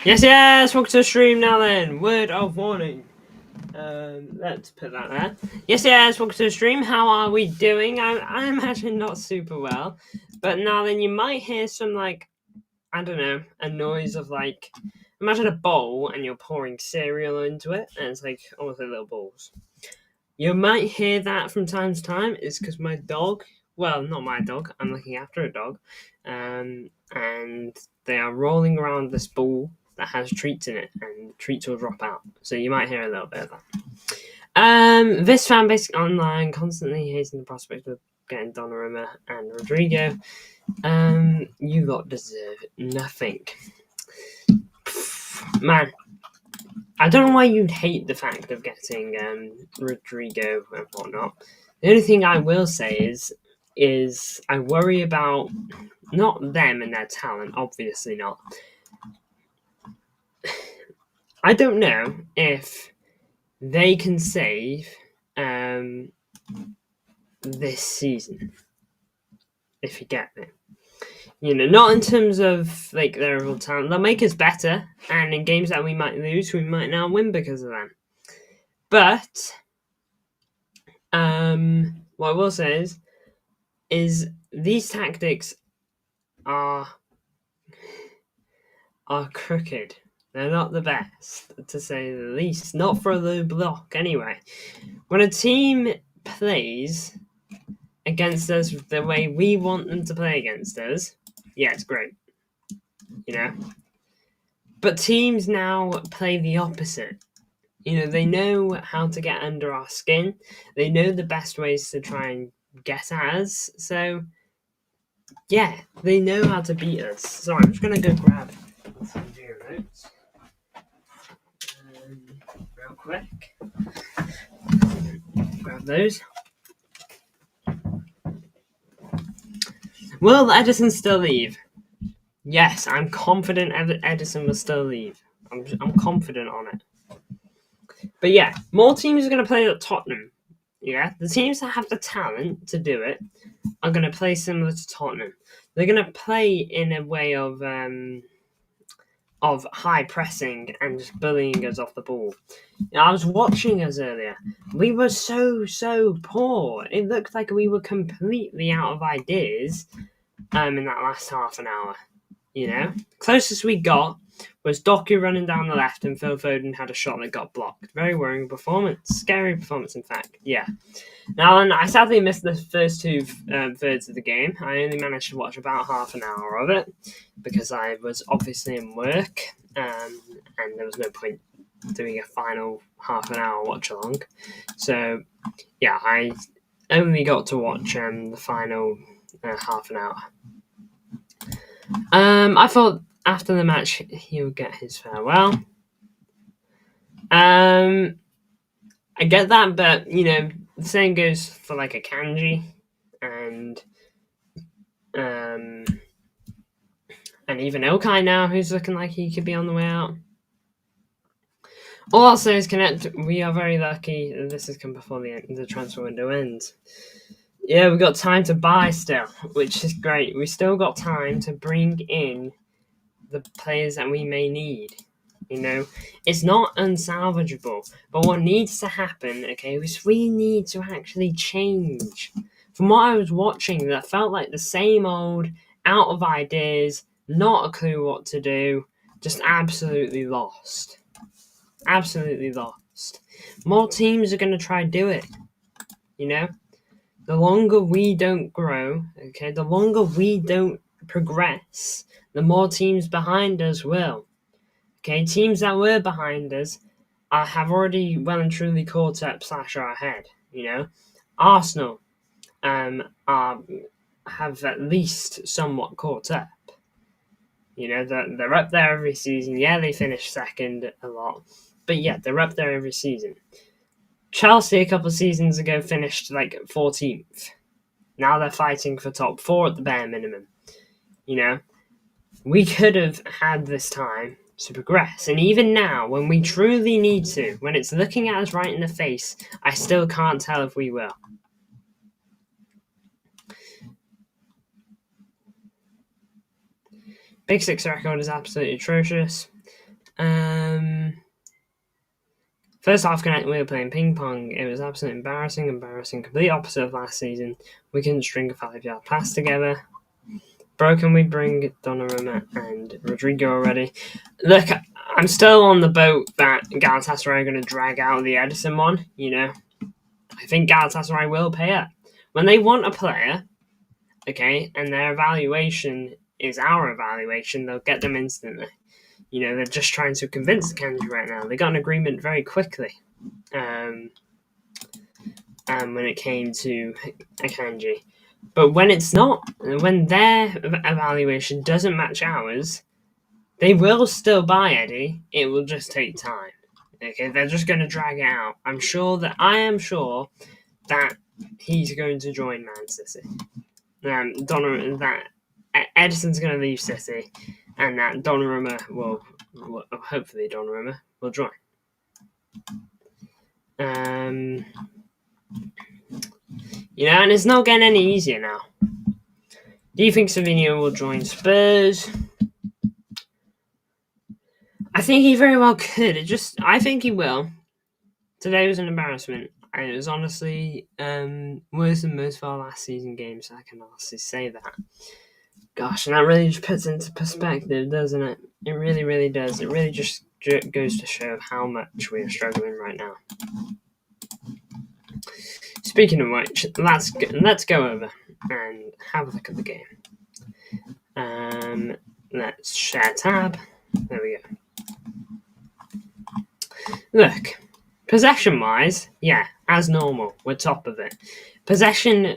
Yes, welcome to the stream now then. Word of warning. Let's put that there. Yes, welcome to the stream. How are we doing? I imagine not super well. But now then you might hear some I don't know, a noise of imagine a bowl and you're pouring cereal into it and it's almost like little balls. You might hear that from time to time. It's because my dog, well, not my dog, I'm looking after a dog, and they are rolling around this ball that has treats in it, and treats will drop out. So you might hear a little bit of that. This fan base online constantly hating the prospect of getting Donnarumma and Rodrigo. You lot deserve nothing. Man, I don't know why you'd hate the fact of getting Rodrigo and whatnot. The only thing I will say is I worry about not them and their talent, obviously not. I don't know if they can save this season, if you get me. You know, not in terms of their overall talent. They'll make us better, and in games that we might lose, we might now win because of them. But what I will say is these tactics are crooked. They're not the best, to say the least. Not for the block, anyway. When a team plays against us the way we want them to play against us, yeah, it's great. You know? But teams now play the opposite. You know, they know how to get under our skin. They know the best ways to try and get at us. So, yeah, they know how to beat us. So I'm just going to go grab some video notes. Real quick. Grab those. Will Edison still leave? Yes, I'm confident Edison will still leave. I'm confident on it. But yeah, more teams are going to play at Tottenham. Yeah, the teams that have the talent to do it are going to play similar to Tottenham. They're going to play in a way of high pressing and just bullying us off the ball. I was watching us earlier. We were so poor. It looked like we were completely out of ideas in that last half an hour. You know? Closest we got was Doku running down the left and Phil Foden had a shot that got blocked. Very worrying performance. Scary performance, in fact. Yeah. Now, I sadly missed the first two thirds of the game. I only managed to watch about half an hour of it because I was obviously in work and there was no point doing a final half an hour watch along. So, yeah, I only got to watch the final half an hour. I thought after the match he would get his farewell. I get that, but you know, the same goes for a Kanji and even Ilkay now, who's looking like he could be on the way out. All I'll say is, we are very lucky that this has come before the transfer window ends. Yeah, we've got time to buy still, which is great. We still got time to bring in the players that we may need. You know, it's not unsalvageable, but what needs to happen, okay, is we need to actually change. From what I was watching, that felt like the same old, out of ideas, not a clue what to do, just absolutely lost. Absolutely lost. More teams are going to try to do it, you know? The longer we don't grow, okay, the longer we don't progress, the more teams behind us will. Okay, teams that were behind us have already well and truly caught up / are ahead, you know? Arsenal have at least somewhat caught up. You know, they're up there every season. Yeah, they finish second a lot. But yeah, they're up there every season. Chelsea a couple of seasons ago finished 14th. Now they're fighting for top 4 at the bare minimum. You know, we could have had this time to progress. And even now, when we truly need to, when it's looking at us right in the face, I still can't tell if we will. Big Six record is absolutely atrocious. First half, we were playing ping pong. It was absolutely embarrassing. Complete opposite of last season. We couldn't string a 5-yard pass together. Broken, we bring Donnarumma and Rodrigo already. Look, I'm still on the boat that Galatasaray are going to drag out the Edison one. I think Galatasaray will pay up. When they want a player, okay, and their evaluation is our evaluation, they'll get them instantly. They're just trying to convince Kanji right now. They got an agreement very quickly. When it came to Akanji. But when it's not, when their evaluation doesn't match ours, they will still buy Eddie. It will just take time. Okay, they're just going to drag it out. I am sure that he's going to join Man City. That Edison's going to leave City, and that Donnarumma will hopefully Donnarumma will join. And it's not getting any easier now. Do you think Savinho will join Spurs? I think he very well could. I think he will. Today was an embarrassment. And it was honestly worse than most of our last season games. I can honestly say that. Gosh, and that really just puts into perspective, doesn't it? It really, really does. It really just goes to show how much we are struggling right now. Speaking of which, let's go over and have a look at the game. Let's share tab. There we go. Look, possession-wise, yeah, as normal, we're top of it. Possession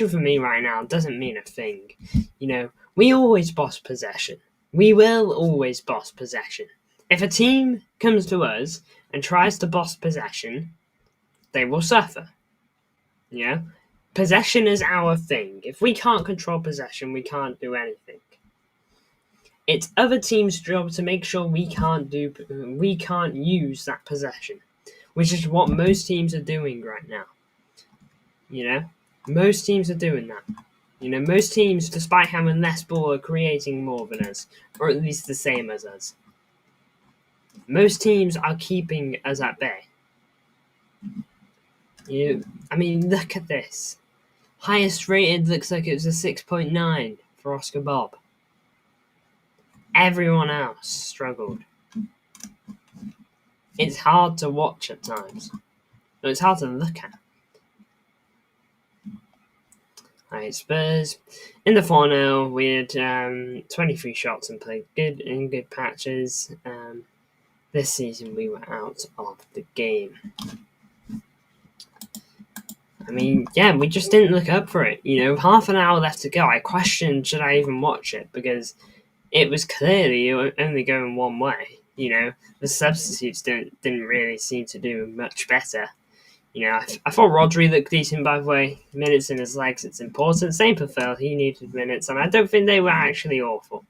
for me right now doesn't mean a thing. We always boss possession. We will always boss possession. If a team comes to us and tries to boss possession, they will suffer. Possession is our thing. If we can't control possession, we can't do anything. It's other teams' job to make sure we can't use that possession, which is what most teams are doing right now. Most teams are doing that. Most teams, despite having less ball, are creating more than us, or at least the same as us. Most teams are keeping us at bay. Look at this. Highest rated looks like it was a 6.9 for Oscar Bob. Everyone else struggled. It's hard to watch at times. It's hard to look at. Alright, Spurs. In the 4-0, we had 23 shots and played good in good patches. This season, we were out of the game. We just didn't look up for it. Half an hour left to go. I questioned, should I even watch it? Because it was clearly only going one way. The substitutes didn't really seem to do much better. I thought Rodri looked decent, by the way. Minutes in his legs, it's important. Same for Phil, he needed minutes, and I don't think they were actually awful.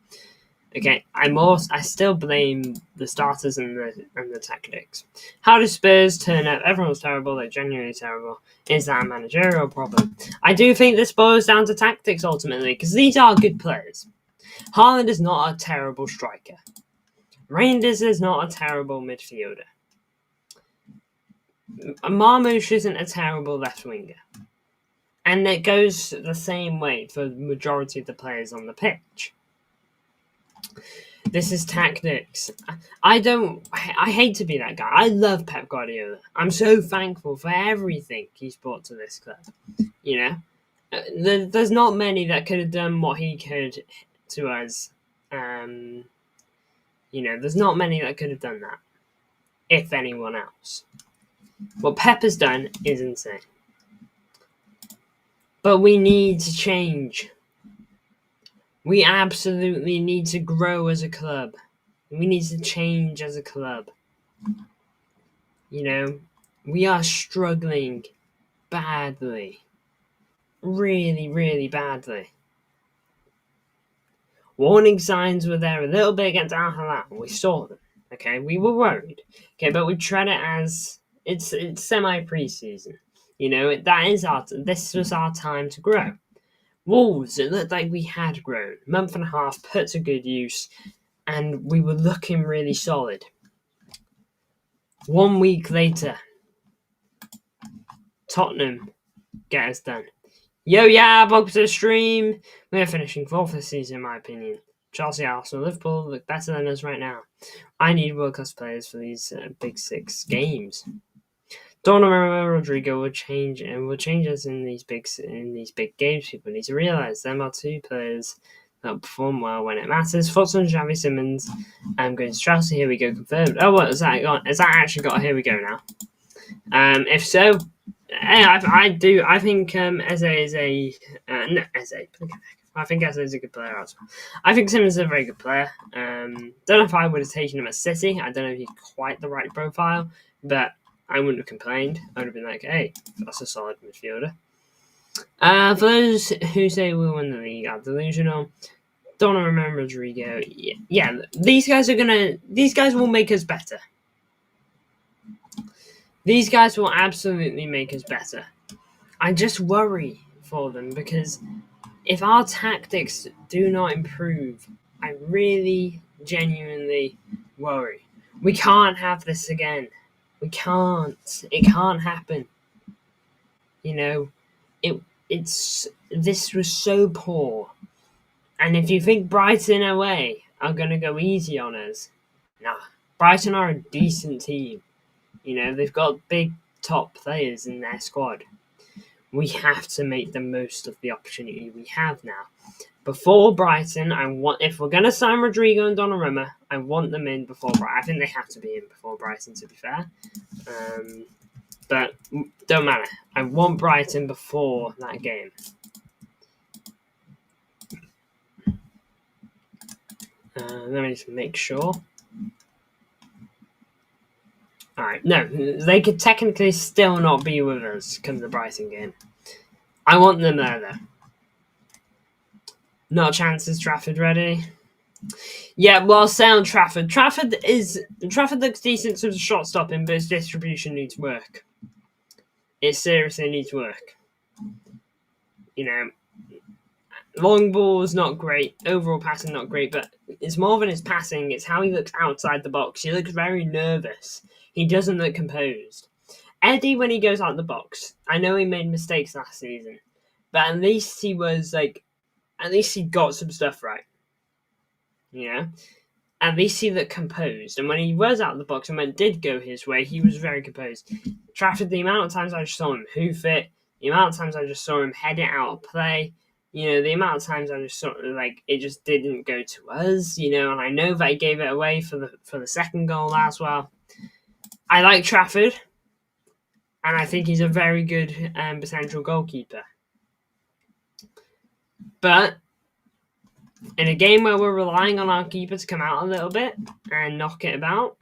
Okay, I still blame the starters and the tactics. How do Spurs turn up? Everyone's terrible, they're genuinely terrible. Is that a managerial problem? I do think this boils down to tactics ultimately, because these are good players. Haaland is not a terrible striker. Reinders is not a terrible midfielder. Marmoush isn't a terrible left winger. And it goes the same way for the majority of the players on the pitch. This is tactics. I hate to be that guy. I love Pep Guardiola. I'm so thankful for everything he's brought to this club. There's not many that could have done what he could to us. There's not many that could have done that, if anyone else. What Pep has done is insane. But we need to change. We absolutely need to grow as a club. We need to change as a club. We are struggling badly. Really, really badly. Warning signs were there a little bit against Al Hilal. We saw them. Okay, we were worried. Okay, but we tread it as it's semi-preseason. This was our time to grow. Wolves, it looked like we had grown. Month and a half put to good use, and we were looking really solid. 1 week later, Tottenham get us done. Welcome to the stream. We're finishing 4th this season, in my opinion. Chelsea, Arsenal, Liverpool look better than us right now. I need world-class players for these big 6 games. Donnarumma, Rodrigo will change us in these big games. People need to realise them are 2 players that perform well when it matters. Footson, Xavi Simons. I'm going to Chelsea. Here we go, confirmed. Oh, what has that got? Has that actually got? Here we go now. If so, I do. I think Eze is a no Eze. I think Eze is a good player as well. I think Simmons is a very good player. Don't know if I would have taken him at City. I don't know if he's quite the right profile, but I wouldn't have complained. I would have been like, hey, that's a solid midfielder. For those who say we'll win the league, I'm delusional. Donnarumma, Rodrigo. Yeah, these guys will make us better. These guys will absolutely make us better. I just worry for them because if our tactics do not improve, I really, genuinely worry. We can't have this again. We can't. It can't happen. This was so poor. And if you think Brighton away are going to go easy on us, nah. Brighton are a decent team. They've got big top players in their squad. We have to make the most of the opportunity we have now. Before Brighton, if we're going to sign Rodrigo and Donnarumma, I want them in before Brighton. I think they have to be in before Brighton, to be fair. But don't matter. I want Brighton before that game. Let me just make sure. Alright, no, they could technically still not be with us come the Brighton game. I want them there, though. Not a chance, is Trafford ready? Yeah, well, sound Trafford. Trafford looks decent to the shot stopping, but its distribution needs work. It seriously needs work. Long ball's not great. Overall passing, not great, but it's more than his passing. It's how he looks outside the box. He looks very nervous. He doesn't look composed. Eddie, when he goes out the box, I know he made mistakes last season, but at least he got some stuff right. At least he looked composed. And when he was out of the box and when it did go his way, he was very composed. Trafford, the amount of times I just saw him hoof it, the amount of times I just saw him head it out of play, the amount of times I just saw it just didn't go to us, and I know that he gave it away for the second goal as well. I like Trafford, and I think he's a very good potential goalkeeper. But in a game where we're relying on our keeper to come out a little bit and knock it about,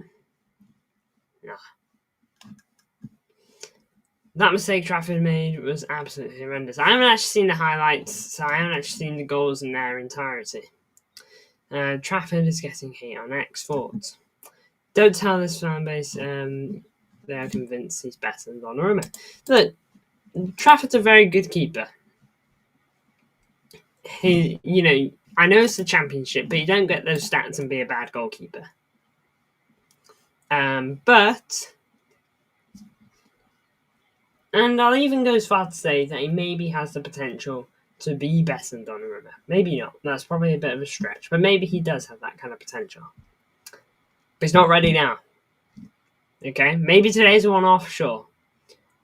no. That mistake Trafford made was absolutely horrendous. I haven't actually seen the highlights, so I haven't actually seen the goals in their entirety. Trafford is getting hate on X Thoughts. Don't tell this fan base they are convinced he's better than Donnarumma. Look, Trafford's a very good keeper. I know it's the Championship, but you don't get those stats and be a bad goalkeeper. And I'll even go as far to say that he maybe has the potential to be better than Donnarumma. Maybe not. That's probably a bit of a stretch. But maybe he does have that kind of potential. But he's not ready now. Okay? Maybe today's a one-off, sure.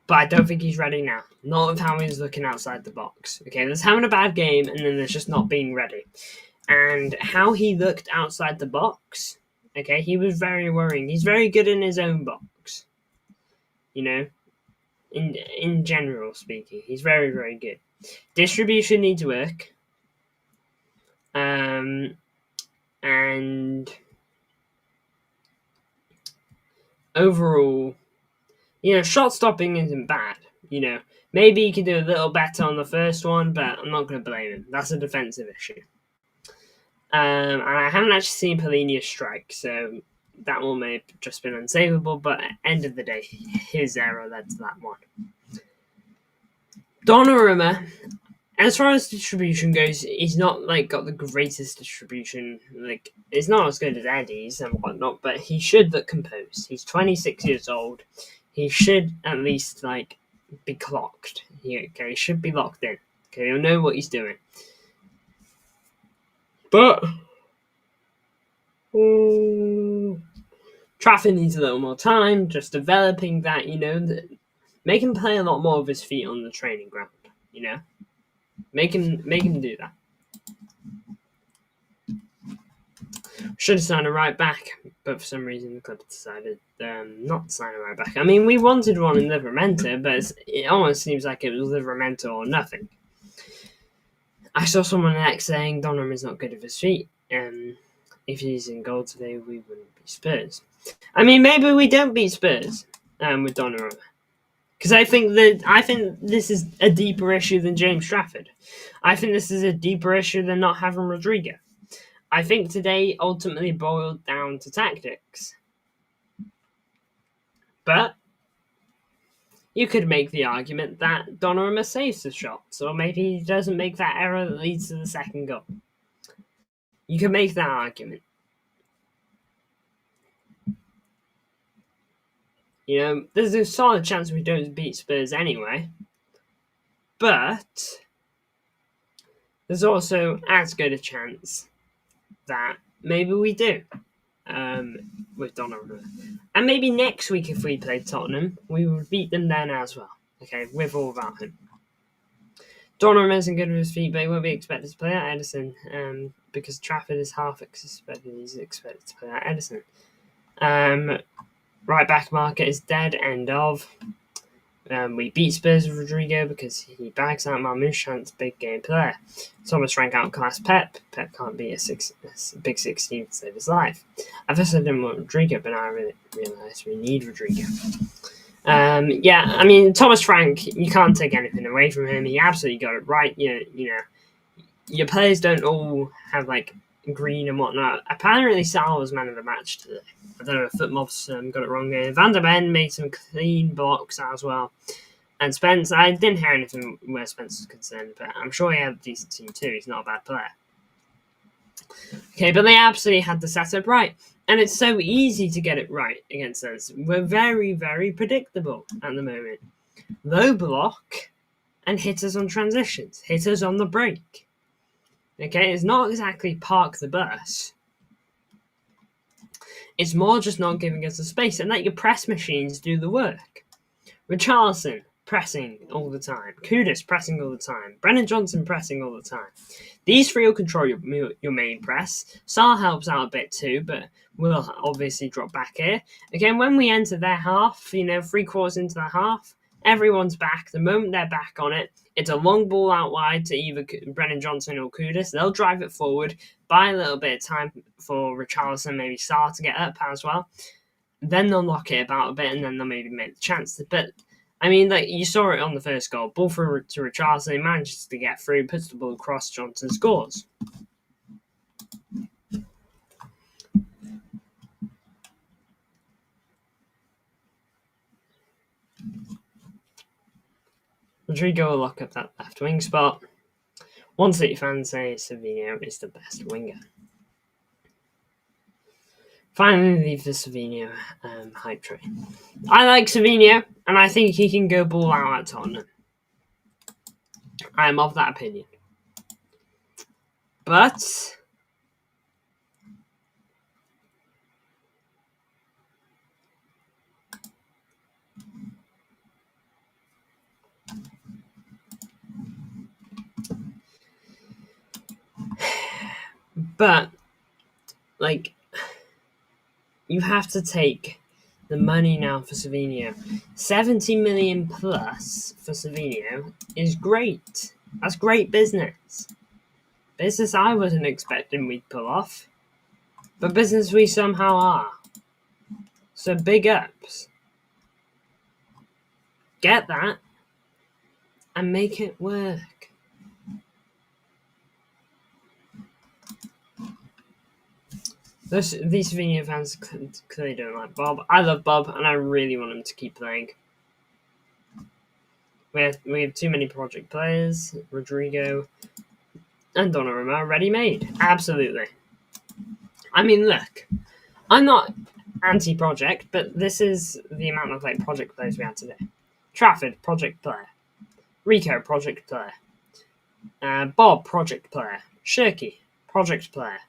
But I don't think he's ready now. Not with how he's looking outside the box. Okay? There's having a bad game, and then there's just not being ready. And how he looked outside the box, okay, he was very worrying. He's very good in his own box. In general speaking, he's very, very good. Distribution needs work. And overall, shot stopping isn't bad. Maybe he could do a little better on the first one, but I'm not going to blame him. That's a defensive issue. And I haven't actually seen Polina strike, so that one may have just been unsavable, but at the end of the day, his error led to that one. Donnarumma, as far as distribution goes, he's not like got the greatest distribution. Like, it's not as good as Eddie's and whatnot, but he should look composed. He's 26 years old. He should at least like be clocked. He should be locked in. Okay, he'll know what he's doing. But Trafford needs a little more time, just developing that. Make him play a lot more of his feet on the training ground. Make him do that. Should have signed a right back, but for some reason the club decided not to sign a right back. I mean, we wanted one in Livramento, but it almost seems like it was Livramento or nothing. I saw someone next saying Donnarumma is not good with his feet, and if he's in goal today, we wouldn't beat Spurs. I mean, maybe we don't beat Spurs with Donnarumma. Because I think this is a deeper issue than James Trafford. I think this is a deeper issue than not having Rodrigo. I think today ultimately boiled down to tactics. But you could make the argument that Donnarumma saves the shots, or maybe he doesn't make that error that leads to the second goal. You could make that argument. There's a solid chance we don't beat Spurs anyway. But there's also as good a chance that maybe we do with Donnarumma. And maybe next week if we played Tottenham, we would beat them then as well. Okay, with or without him. Donnarumma isn't good with his feet, but he won't be expected to play at Edison because Trafford is half expected. He's expected to play at Edison. Right back market is dead. End of. We beat Spurs with Rodrigo because he bags out Marmoushant's big game player. Thomas Frank outclassed Pep. Pep can't be a big 16 to save his life. At first I didn't want Rodrigo, but now I really realise we need Rodrigo. I mean, Thomas Frank, you can't take anything away from him. He absolutely got it right. Your players don't all have like green and whatnot. Apparently, Salah was man of the match today. I don't know if Footmob's got it wrong there. Van der Ven made some clean blocks as well. And Spence, I didn't hear anything where Spence was concerned, but I'm sure he had a decent team too. He's not a bad player. Okay, but they absolutely had the setup right. And it's so easy to get it right against us. We're very, very predictable at the moment. Low block and hit us on transitions. Hit us on the break. Okay, it's not exactly park the bus. It's more just not giving us the space and let your press machines do the work. Richarlison pressing all the time. Kudus pressing all the time. Brennan Johnson pressing all the time. These three will control your main press. Salah helps out a bit too, but will obviously drop back here. Again, when we enter their half, 3/4 into the half, everyone's back. The moment they're back on it, it's a long ball out wide to either Brennan Johnson or Kudus. They'll drive it forward, buy a little bit of time for Richarlison, maybe Salah to get up as well. Then they'll knock it about a bit, and then they'll maybe make the chance. But I mean, like you saw it on the first goal. Ball through to Richarlison, he manages to get through, puts the ball across, Johnson scores. Rodrigo will lock up that left wing spot. One City fans say Savinho is the best winger. Finally, leave the Savinho hype train. I like Savinho, and I think he can go ball out at Tottenham. I am of that opinion. But you have to take the money now for Savinho. 70 million plus for Savinho is great. That's great business. Business I wasn't expecting we'd pull off. But business we somehow are. So big ups. Get that and make it work. These Savinho fans clearly don't like Bob. I love Bob, and I really want him to keep playing. We have too many project players. Rodrigo and Donnarumma are ready-made. Absolutely. I mean, look, I'm not anti-project, but this is the amount of project players we had today. Trafford, project player. Rico, project player. Bob, project player. Shirky, project player.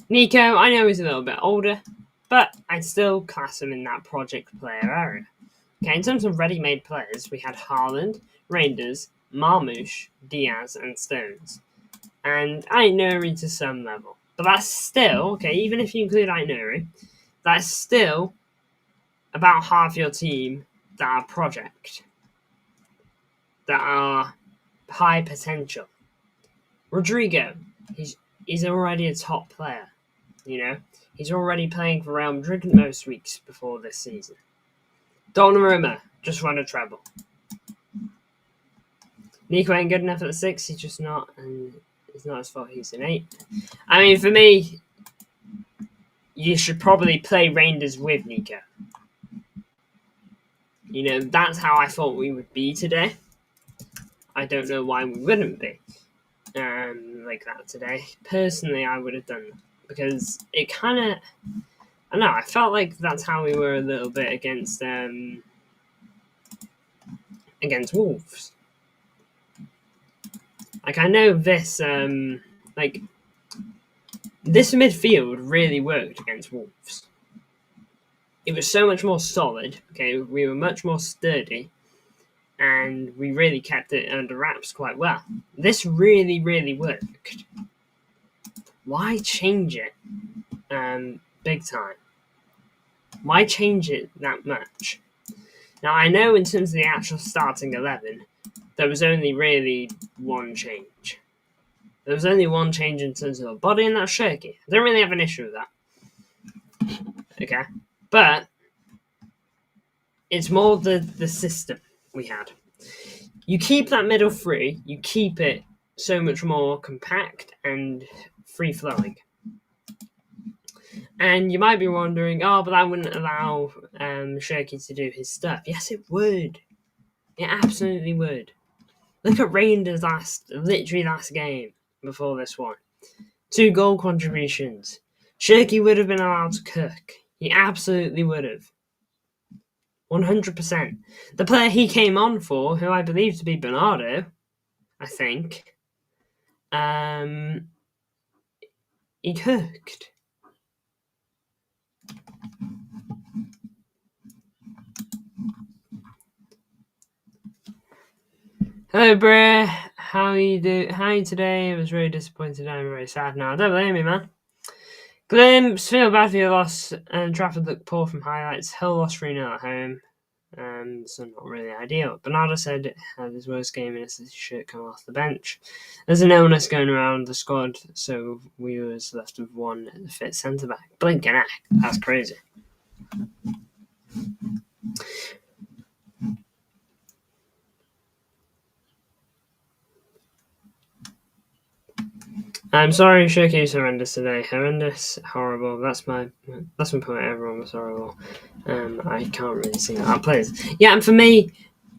Nico, I know he's a little bit older, but I'd still class him in that project player area. Okay, in terms of ready-made players, we had Haaland, Reinders, Marmoush, Diaz, and Stones. And Ainuri to some level. But that's still, okay, even if you include Ainuri, that's still about half your team that are project, that are high potential. Rodrigo, he's already a top player, you know? He's already playing for Real Madrid most weeks before this season. Donnarumma just won a treble. Nico ain't good enough at the 6, he's just not, and it's not his fault he's an 8. I mean, for me, you should probably play Reinders with Nico. You know, that's how I thought we would be today. I don't know why we wouldn't be like that today. Personally, I would have done that because it kind of, I don't know, I felt like that's how we were a little bit against Wolves. Like, I know this, this midfield really worked against Wolves. It was so much more solid, okay, we were much more sturdy, and we really kept it under wraps quite well. This really, really worked. Why change it big time? Why change it that much? Now, I know in terms of the actual starting 11, there was only really one change. There was only one change in terms of the body, and that's Shirky. I don't really have an issue with that. Okay? But it's more the system we had. You keep that middle free, you keep it so much more compact and free-flowing. And you might be wondering, oh, but that wouldn't allow Shirky to do his stuff. Yes, it would. It absolutely would. Look at Rangers' last game before this one. 2 goal contributions. Shirky would have been allowed to cook. He absolutely would have. 100%. The player he came on for, who I believe to be Bernardo, I think, he cooked. Hello, Bray. How are you today? I was really disappointed. I'm very sad now. Don't blame me, man. Glimpse, feel bad for your loss. And Trafford looked poor from highlights. Hull lost 3-0 at home. So not really ideal. Bernardo said it had his worst game in a City shirt coming off the bench. There's an illness going around the squad, so we was left with one fit centre back. Blink and act. That's crazy. I'm sorry, Shirky was horrendous today. Horrendous, horrible. That's my point. Everyone was horrible. I can't really see that. Players, yeah, and for me,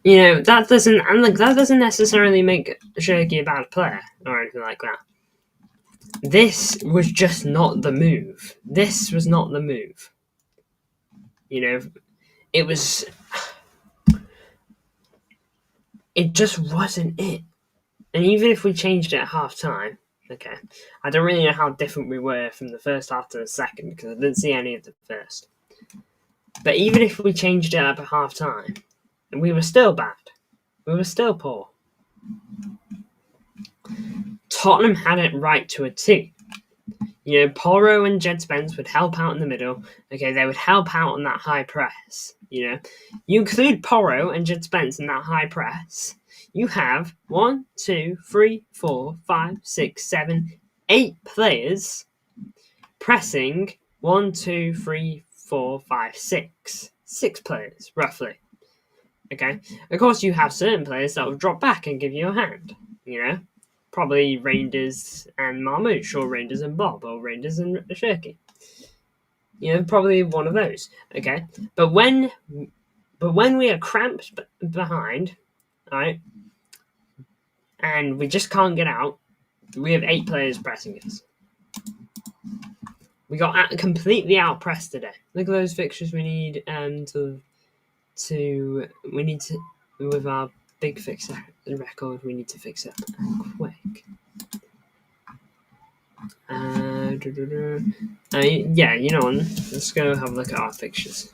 you know, that doesn't necessarily make Shirky a bad player or anything like that. This was just not the move. This was not the move. You know, it was. It just wasn't it. And even if we changed it at half time. Okay, I don't really know how different we were from the first half to the second because I didn't see any of the first. But even if we changed it up at half time, we were still bad. We were still poor. Tottenham had it right to a T. You know, Porro and Jed Spence would help out in the middle. Okay, they would help out on that high press. You know, you include Porro and Jed Spence in that high press. You have 1, 2, 3, 4, 5, 6, 7, 8 players pressing 1, 2, 3, 4, 5, 6. 6 players, roughly. Okay? Of course, you have certain players that will drop back and give you a hand. You know? Probably Reinders and Marmoush, or Reinders and Bob, or Reinders and Shirky. You know, probably one of those. Okay? But when But when we are cramped behind, right, and we just can't get out, we have 8 players pressing us. We got completely out pressed today. Look at those fixtures we need with our big fixer record. We need to fix it quick. Yeah, you know what? Let's go have a look at our fixtures.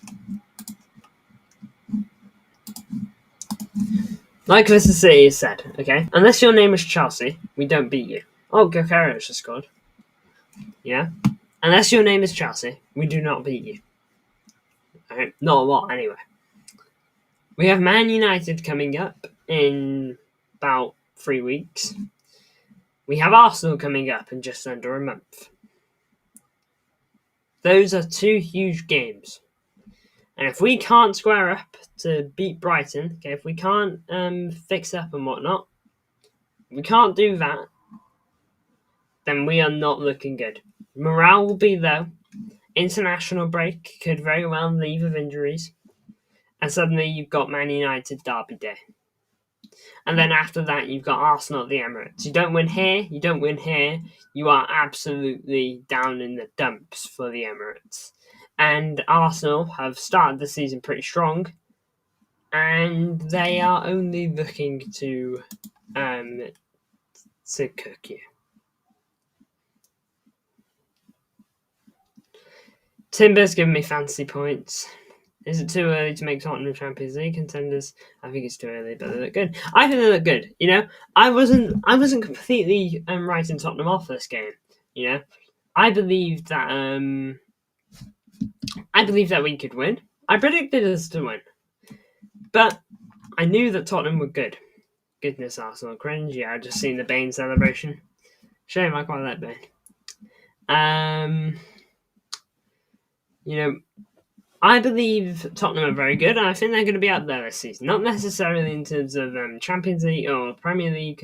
Like Leicester City has said, okay, unless your name is Chelsea, we don't beat you. Oh, Gokarios has scored. Yeah. Unless your name is Chelsea, we do not beat you. Right? Not a lot, anyway. We have Man United coming up in about 3 weeks. We have Arsenal coming up in just under a month. Those are 2 huge games. And if we can't square up to beat Brighton, okay, if we can't fix up and whatnot, we can't do that, then we are not looking good. Morale will be low. International break could very well leave with injuries. And suddenly you've got Man United Derby Day. And then after that, you've got Arsenal at the Emirates. You don't win here, you are absolutely down in the dumps for the Emirates. And Arsenal have started the season pretty strong, and they are only looking to cook you. Timber's giving me fantasy points. Is it too early to make Tottenham Champions League contenders? I think it's too early, but they look good. I think they look good. You know, I wasn't completely writing Tottenham off this game. You know, I believed that we could win. I predicted us to win, but I knew that Tottenham were good. Goodness, Arsenal cringe. Yeah, I just seen the Bane celebration. Shame I quite like Bane. You know, I believe Tottenham are very good, and I think they're going to be up there this season. Not necessarily in terms of Champions League or Premier League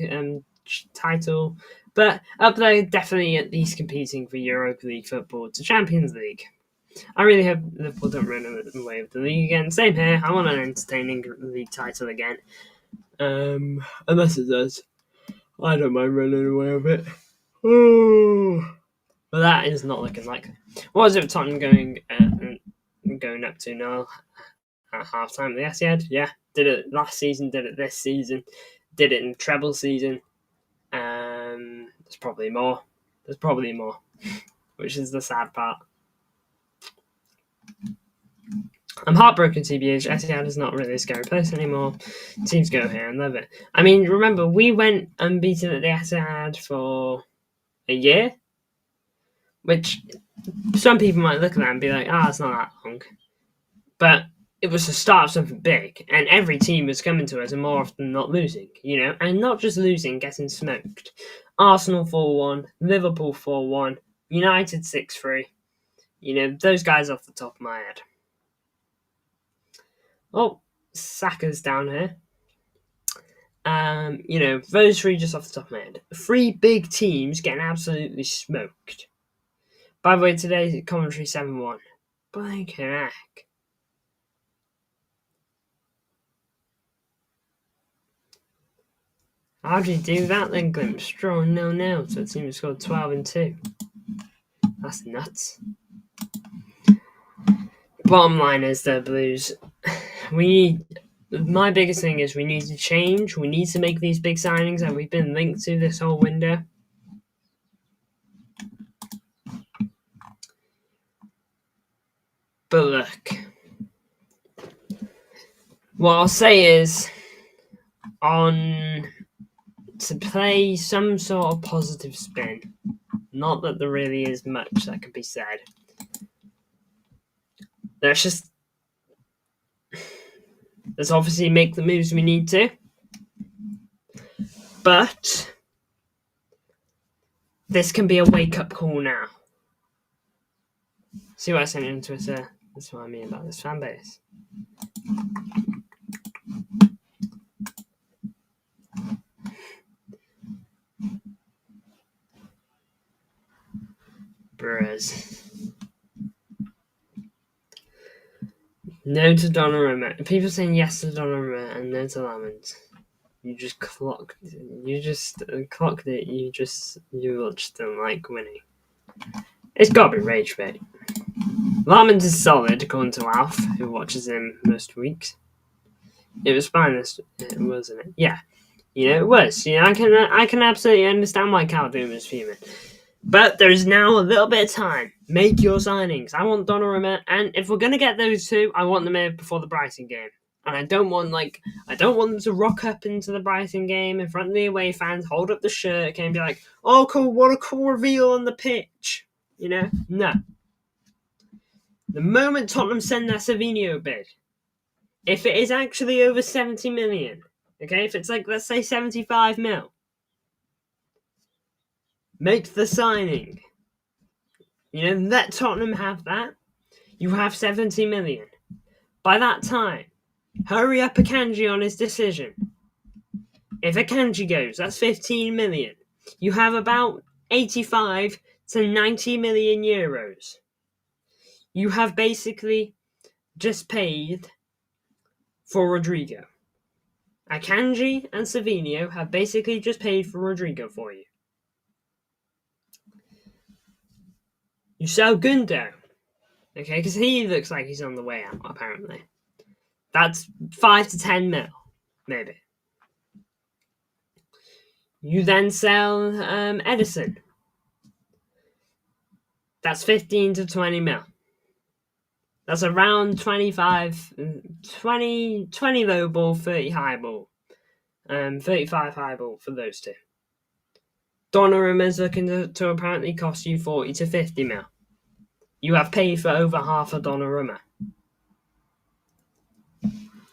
title, but up there definitely at least competing for Europa League football to Champions League. I really hope Liverpool don't run away with the league again. Same here. I want an entertaining league title again. Unless it does. I don't mind running away with it. Oh. But that is not looking likely. What is it with Tottenham going up to now at half-time? The Etihad? Yeah. Did it last season, did it this season, did it in treble season. There's probably more, which is the sad part. I'm heartbroken, TBH. Etihad is not really a scary place anymore. Teams go here and love it. I mean, remember, we went unbeaten at the Etihad for a year, which some people might look at that and be like, it's not that long. But it was the start of something big, and every team was coming to us and more often than not losing, you know, and not just losing, getting smoked. Arsenal 4-1, Liverpool 4-1, United 6-3. You know, those guys off the top of my head. Oh, Saka's down here. You know, those 3 just off the top of my head. 3 big teams getting absolutely smoked. By the way, today's commentary 7-1. Blank heck. How do you do that then, Glimpse? Draw 0-0, so the team scored 12-2. That's nuts. Bottom line is the Blues. My biggest thing is we need to change. We need to make these big signings that we've been linked to this whole window. But look, what I'll say is, to play some sort of positive spin, not that there really is much that could be said. Let's obviously make the moves we need to. But this can be a wake-up call now. See what I sent on Twitter? That's what I mean about this fan base. Brewers. No to Donnarumma. People saying yes to Donnarumma and no to Lamont. You just clocked it. You just don't like winning. It's gotta be rage bait. Lamont is solid, according to Alf, who watches him most weeks. It was fine, wasn't it? Yeah. It was. I can absolutely understand why Caldoum is fuming. But there's now a little bit of time. Make your signings. I want Donnarumma, and if we're gonna get those two, I want them here before the Brighton game. And I don't want them to rock up into the Brighton game in front of the away fans, hold up the shirt, and be like, "Oh, cool! What a cool reveal on the pitch!" No. The moment Tottenham send their Savinho bid, if it is actually over 70 million, okay, if it's like, let's say 75 mil, make the signing. Let Tottenham have that. You have 70 million. By that time, hurry up Akanji on his decision. If Akanji goes, that's 15 million. You have about 85 to 90 million euros. You have basically just paid for Rodrigo. Akanji and Savinho have basically just paid for Rodrigo for you. You sell Gundo, okay, because he looks like he's on the way out, apparently. That's 5 to 10 mil, maybe. You then sell Edison. That's 15 to 20 mil. That's around 25, 20 low ball, 30 high ball. 35 high ball for those two. Donnarumma is looking to apparently cost you 40 to 50 mil. You have paid for over half a Donnarumma.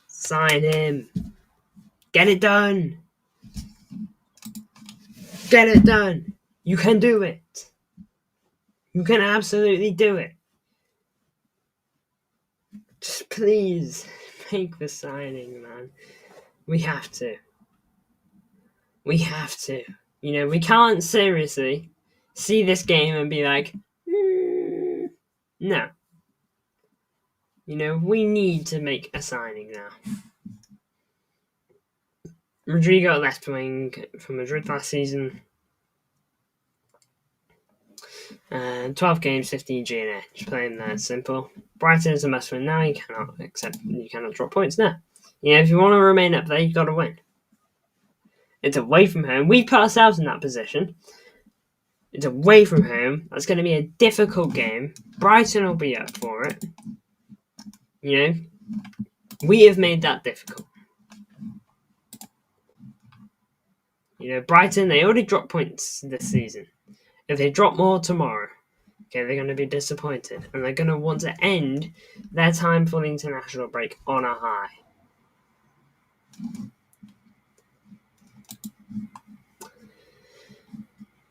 Sign him. Get it done. Get it done. You can do it. You can absolutely do it. Just please make the signing, man. We have to. We have to. We can't seriously see this game and be like, no. We need to make a signing now. Rodrigo left wing for Madrid last season. 12 games, 15 G&A. Just playing that simple. Brighton is a must win now. You cannot drop points now. If you want to remain up there, you've got to win. It's away from home. We put ourselves in that position. It's away from home. That's going to be a difficult game. Brighton will be up for it. We have made that difficult. Brighton, they already dropped points this season. If they drop more tomorrow, okay, they're going to be disappointed. And they're going to want to end their time for the international break on a high.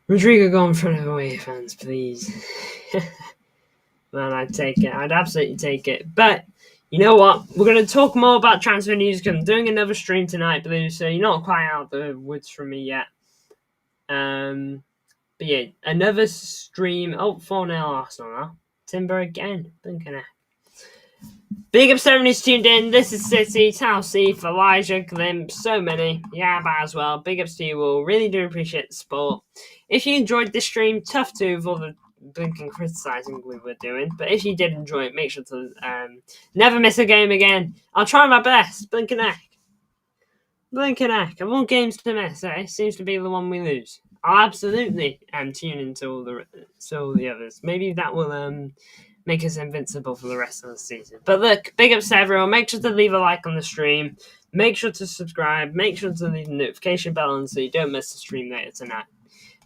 Rodrigo, go in front of away fans, please. Man, I'd take it. I'd absolutely take it. But you know what? We're going to talk more about transfer news because I'm doing another stream tonight, Blue, so you're not quite out of the woods from me yet. But yeah, another stream. 4-0 Arsenal now. Timber again. Big up 70's tuned in. This is City, Chelsea, Elijah, Glimpse, so many. Yeah, but as well. Big ups to you all. Really do appreciate the support. If you enjoyed this stream, tough to with all the blinking criticising we were doing. But if you did enjoy it, make sure to never miss a game again. I'll try my best. Blinking heck. I want games to miss. It seems to be the one we lose. I'll absolutely tune into all the others. Maybe that will make us invincible for the rest of the season. But look, big ups to everyone. Make sure to leave a like on the stream. Make sure to subscribe. Make sure to leave the notification bell on so you don't miss the stream later tonight.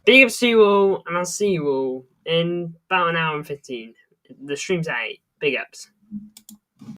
Big ups to you all, and I'll see you all in about an hour and 15. The stream's at 8. Big ups.